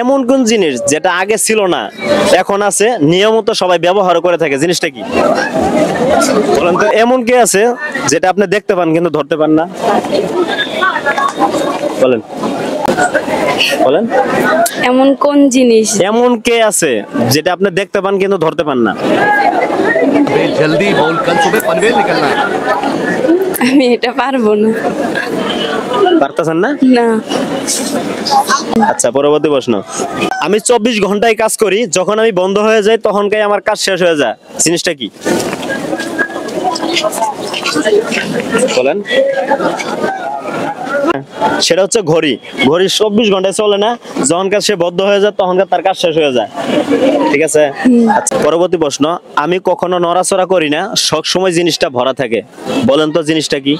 এমন কোন জিনিস যেটা আগে ছিল না এখন আছে, নিয়মিত সবাই ব্যবহার করে থাকে, জিনিসটা কি বলেন তো? এমন কি আছে যেটা আপনি দেখতে পান কিন্তু ধরতে পান না? বলেন বলেন। এমন কোন জিনিস? এমন কে আছে যেটা আপনি দেখতে পান কিন্তু ধরতে পান না? जल्दी बोल, कल सुबह पनवेल निकलना है। আমি এটা পারবো না। পারতেছেন না? না। আচ্ছা, পরবর্তী প্রশ্ন। আমি 24 ঘন্টায় কাজ করি, যখন আমি বন্ধ হয়ে যাই তখনকাই আমার কাজ শেষ হয়ে যায়, জিনিসটা কি বলেন? সেটা হচ্ছে ঘড়ি। ঘড়ি 24 ঘন্টায় চলে না, যখন কাজ সে বদ্ধ হয়ে যায় তখন তার কাজ শেষ হয়ে যায়, ঠিক আছে? আচ্ছা, পরবর্তী প্রশ্ন। আমি কখনো নড়াচড়া করি না, সব সময় জিনিসটা ভরা থাকে, বলেন তো জিনিসটা কি?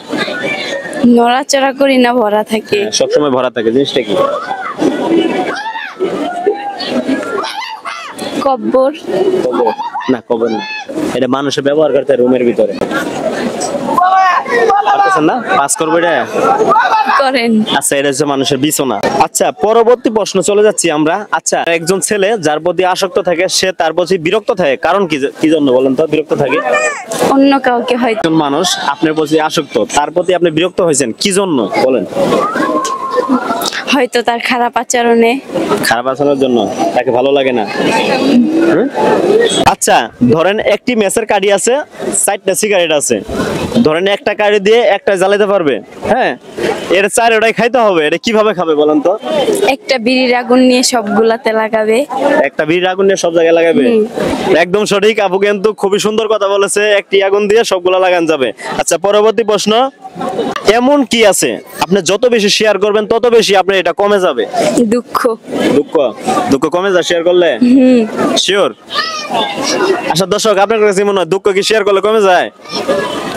নড়াচড়া করি না, ভরা থাকে। সব সময় ভরা থাকে, জিনিসটা কি? কব্বর। না, কবর না। এটা মানুষের ব্যবহার করতে রুমের ভিতরে। পারতেছেন না? পাস করবো এটা? করেন। আচ্ছা, এটা হচ্ছে মানুষের বিছানা। আচ্ছা, পরবর্তী প্রশ্ন চলে যাচ্ছি আমরা। আচ্ছা, একজন ছেলে যার প্রতি আসক্ত থাকে, সে তার প্রতি বিরক্ত থাকে, কারণ কি? কি জন্য বলেন তো বিরক্ত থাকে? অন্য কাউকে হয়তো। একজন মানুষ আপনার প্রতি আসক্ত, তার প্রতি আপনি বিরক্ত হয়েছেন কি জন্য বলেন? হয়তো তার খারাপ আচরণে। খারাপ আচরণের জন্য, তাকে ভালো লাগে না। আচ্ছা, ধরেন একটি ম্যাচের কার্ডই আছে, 4টা সিগারেট আছে। ধরেন একটা কার্ড দিয়ে একটা জ্বালাতে পারবে, হ্যাঁ, এর 4টাই খাইতে হবে। এটা কিভাবে খাবে বলেন তো? একটা বিড়ির আগুন নিয়ে সবগুলাতে লাগাবে। একটা বিড়ির আগুন নিয়ে সব জায়গায় লাগাবে। একদম সঠিক। আপু কিন্তু খুবই সুন্দর কথা বলেছে, একটি আগুন দিয়ে সবগুলা লাগান যাবে। আচ্ছা, পরবর্তী প্রশ্ন। এমন কি আছে আপনি যত বেশি শেয়ার করবেন তত বেশি আপনার এটা কমে যাবে? দুঃখ। দুঃখ? দুঃখ কমে যায় শেয়ার করলে? শিওর? আচ্ছা দর্শক, আপনার কাছে মনে হয় দুঃখ কি শেয়ার করলে কমে যায়?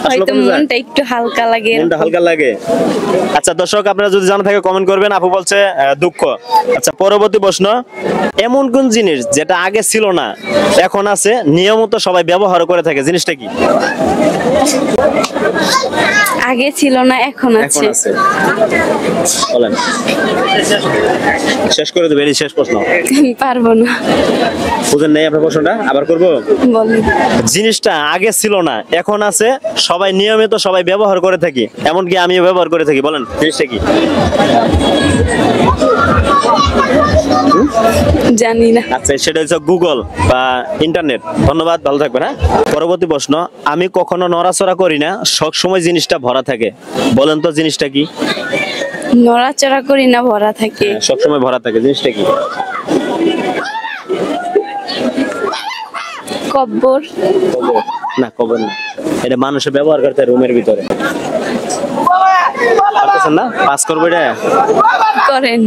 হয়তো মনটা একটু হালকা লাগে। মনটা হালকা লাগে। আচ্ছা দর্শক, আপনারা যদি জানা থাকে কমেন্ট করবেন। আপু বলছে দুঃখ। আচ্ছা, পরবর্তী প্রশ্ন। এমন কোন জিনিস যেটা আগে ছিল না এখন আছে, নিয়মিত সবাই ব্যবহার করে থাকে, জিনিসটা কি? আগে ছিল না, এখন এখন আছে। আছে। বলেন। শেষ করে দেবে, শেষ প্রশ্ন। পারবো না। বুঝেন নাই আপনার প্রশ্নটা? আবার করবো। বলেন। জিনিসটা আগে ছিল না এখন আছে, সবাই নিয়মিত সবাই ব্যবহার করে থাকি, এমনকি আমিও ব্যবহার করে থাকি, বলেন জিনিসটা কি? জানি না। আচ্ছা, সেটা হচ্ছে গুগল বা ইন্টারনেট। ধন্যবাদ, ভালো থাকবেন। হ্যাঁ, পরবর্তী প্রশ্ন। আমি কখনো নড়াচড়া করি না, সব সময় জিনিসটা ভরা থাকে, বলেন তো জিনিসটা কি? নড়াচড়া করি না, ভরা থাকে। সব সময় ভরা থাকে, জিনিসটা কি? কব্বর। না, কবর না। এটা মানুষের ব্যবহার করতে রুমের ভিতরে। পারতেছেন না? পাস করবো এটা? করেন।